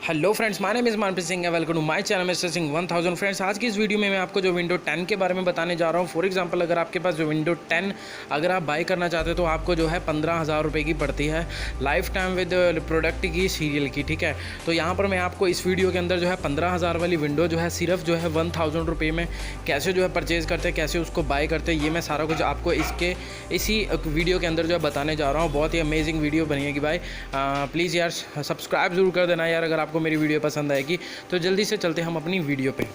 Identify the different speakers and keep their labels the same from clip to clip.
Speaker 1: Hello friends, my name is Manpreet Singh, welcome to my channel mister Singh 1000। Friends, आज की इस video में मैं आपको जो विंडो 10 के बारे में बताने जा रहा हूँ। फॉर एग्जांपल, अगर आपके पास जो विंडो 10 अगर आप बाई करना चाहते हो तो आपको जो है 15,000 रुपये की पड़ती है लाइफ टाइम विद प्रोडक्ट की सीरियल की। ठीक है, तो यहाँ पर मैं आपको इस वीडियो के अंदर जो है 15,000 वाली विंडो जो है सिर्फ जो है 1000 रुपये में कैसे जो है परचेज़ करते हैं, कैसे उसको बाय करते हैं, ये मैं सारा कुछ आपको इसी वीडियो के अंदर जो है बताने जा रहा हूँ। बहुत ही अमेजिंग वीडियो बनेगी भाई। प्लीज़ यार सब्सक्राइब जरूर कर देना यार, अगर आपको मेरी वीडियो पसंद आएगी तो। जल्दी से चलते हम अपनी वीडियो पे।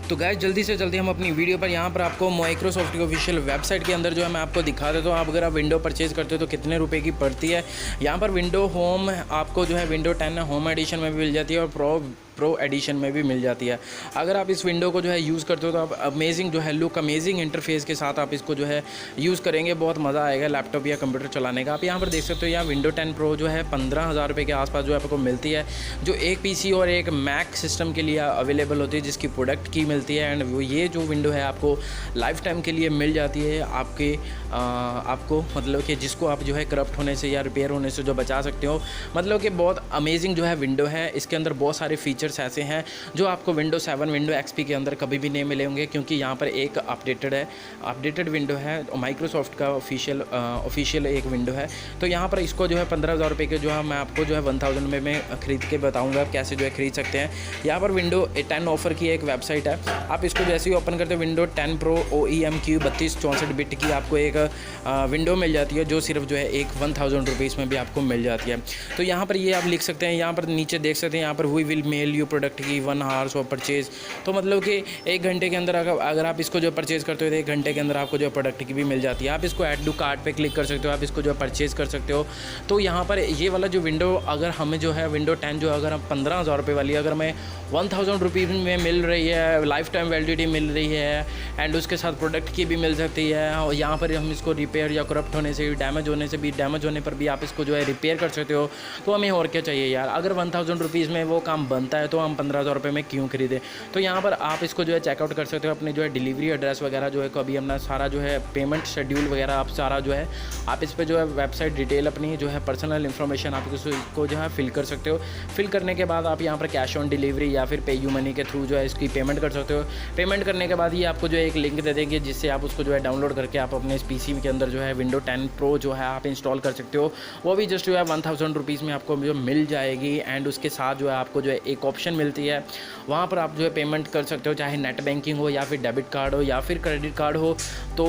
Speaker 1: तो गाइस, जल्दी से चलते हम अपनी वीडियो पर। यहाँ पर आपको माइक्रोसॉफ्ट की ऑफिशियल वेबसाइट के अंदर जो है मैं आपको दिखा देता हूँ। आप अगर आप विंडो परचेज़ करते हो तो कितने रुपए की पड़ती है। यहाँ पर विंडो होम आपको जो है विंडो 10 होम एडिशन में भी मिल जाती है और प्रो एडिशन में भी मिल जाती है। अगर आप इस विंडो को जो है यूज़ करते हो तो आप अमेजिंग जो है लुक, अमेजिंग इंटरफेस के साथ आप इसको जो है यूज़ करेंगे, बहुत मज़ा आएगा लैपटॉप या कंप्यूटर चलाने का। आप यहाँ पर देख सकते हो, यहाँ विंडो 10 प्रो जो है 15,000 रुपये के आसपास जो आपको मिलती है, जो एक पीसी और एक मैक सिस्टम के लिए अवेलेबल होती है, जिसकी प्रोडक्ट की मिलती है। एंड ये जो विंडो है आपको लाइफ टाइम के लिए मिल जाती है। आपको मतलब कि जिसको आप जो है करप्ट होने से या रिपेयर होने से जो बचा सकते हो। मतलब कि बहुत अमेजिंग जो है विंडो है। इसके अंदर बहुत सारे फीचर्स ऐसे हैं जो आपको विंडो 7 विंडो एक्सपी के अंदर कभी भी नहीं मिले होंगे, क्योंकि यहाँ पर एक अपडेटेड विंडो है, माइक्रोसॉफ्ट का ऑफिशियल एक विंडो है। तो यहाँ पर इसको जो है 15,000 रुपये के जो है मैं आपको जो है 1000 में मैं ख़रीद के बताऊँगा आप कैसे जो है ख़रीद सकते हैं। यहाँ पर विंडो 10 ऑफ़र की एक वेबसाइट है। आप इसको जैसे ही ओपन करते हो, विंडो 10 प्रो OEMQ 3264 बिट की आपको एक विंडो मिल जाती है, जो सिर्फ जो है एक 1000 रुपीज़ में भी आपको मिल जाती है। तो यहाँ पर ये आप लिख सकते हैं, यहाँ पर नीचे देख सकते हैं, यहाँ पर we will mail you product की 1 आवर्स ऑफ परचेज़। तो मतलब कि 1 घंटे के अंदर अगर आप इसको जो परचेज़ करते हो तो 1 घंटे के अंदर आपको जो प्रोडक्ट की भी मिल जाती है। आप इसको ऐड टू कार्ट पे क्लिक कर सकते हो, आप इसको जो परचेज़ कर सकते हो। तो यहाँ पर ये वाला जो विंडो अगर हमें जो है विंडो 10 जो अगर हम 15,000 रुपये वाली अगर हमें 1000 रुपीज़ में मिल रही है, लाइफ टाइम वैलिडिटी मिल रही है, एंड उसके साथ प्रोडक्ट की भी मिल सकती है। और यहाँ पर हम इसको रिपेयर या करप्ट होने से, डैमेज होने पर भी आप इसको जो है रिपेयर कर सकते हो। तो हमें और क्या चाहिए यार। अगर 1000 रुपीज़ में वो काम बनता है तो हम 15,000 रुपये में क्यों खरीदें। तो यहाँ पर आप इसको जो है चेकआउट कर सकते हो, अपने जो है डिलीवरी एड्रेस वगैरह जो है कभी अपना सारा जो है पेमेंट शेड्यूल वगैरह आप सारा जो है आप इस पर जो है वेबसाइट डिटेल अपनी जो है पर्सनल इन्फॉर्मेशन आप इसको जो है फिल कर सकते हो। फिल करने के बाद आप यहाँ पर कैश ऑन डिलीवरी या फिर पेयू मनी के थ्रू जो है इसकी पेमेंट कर सकते हो। पेमेंट करने के बाद ये आपको जो है एक लिंक दे देंगे, जिससे आप उसको जो है डाउनलोड करके आप अपने इस पीसी के अंदर जो है विंडो 10 प्रो जो है आप इंस्टॉल कर सकते हो। वो भी जस्ट जो है 1000 रुपीज़ में आपको जो मिल जाएगी। एंड उसके साथ जो है आपको जो है एक ऑप्शन मिलती है, वहाँ पर आप जो है पेमेंट कर सकते हो, चाहे नेट बैंकिंग हो या फिर डेबिट कार्ड हो या फिर क्रेडिट कार्ड हो। तो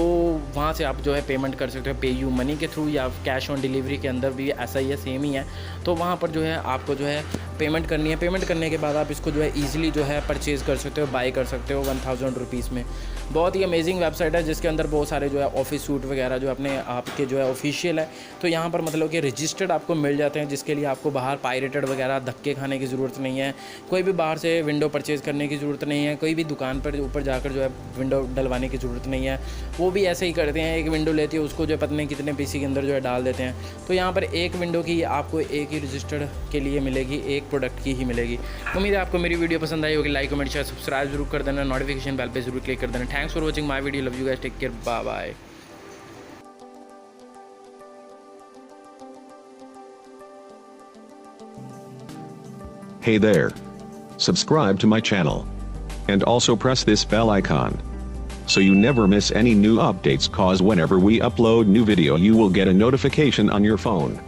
Speaker 1: वहाँ से आप जो है पेमेंट कर सकते हो पेयू मनी के थ्रू, या कैश ऑन डिलीवरी के अंदर भी ऐसा ही है, सेम ही है। तो वहाँ पर जो है आपको जो है पेमेंट करनी है। पेमेंट करने के बाद आप इसको जो है ईजिली जो है परचेज़ कर सकते हो, बाय कर सकते हो 1000 रुपीज़ में। बहुत ही अमेजिंग वेबसाइट है, जिसके अंदर बहुत सारे जो है ऑफिस सूट वगैरह जो अपने आपके जो है ऑफिशियल है। तो यहाँ पर मतलब कि रजिस्टर्ड आपको मिल जाते हैं, जिसके लिए आपको बाहर पायरेटेड वगैरह धक्के खाने की ज़रूरत नहीं है। कोई भी बाहर से विंडो परचेज़ करने की ज़रूरत नहीं है। कोई भी दुकान पर ऊपर जाकर जो है विंडो डलवाने की ज़रूरत नहीं है। वो भी ऐसे ही करते हैं, एक विंडो लेती है उसको जो है पता नहीं कितने पीसी के अंदर जो है डाल देते हैं। तो यहाँ पर एक विंडो की आपको एक ही रजिस्टर्ड के लिए मिलेगी, एक प्रोडक्ट की ही मिलेगी। उम्मीद है आपको मेरी वीडियो पसंद आई होगी। लाइक कमेंट शेयर सब्सक्राइब जरूर कर देना, नोटिफिकेशन बेल पे जरूर क्लिक कर देना। Thanks for watching my video, love you guys, take care, bye bye.
Speaker 2: Hey there. Subscribe to my channel. And also press this bell icon, so you never miss any new updates, cause whenever we upload new video you will get a notification on your phone.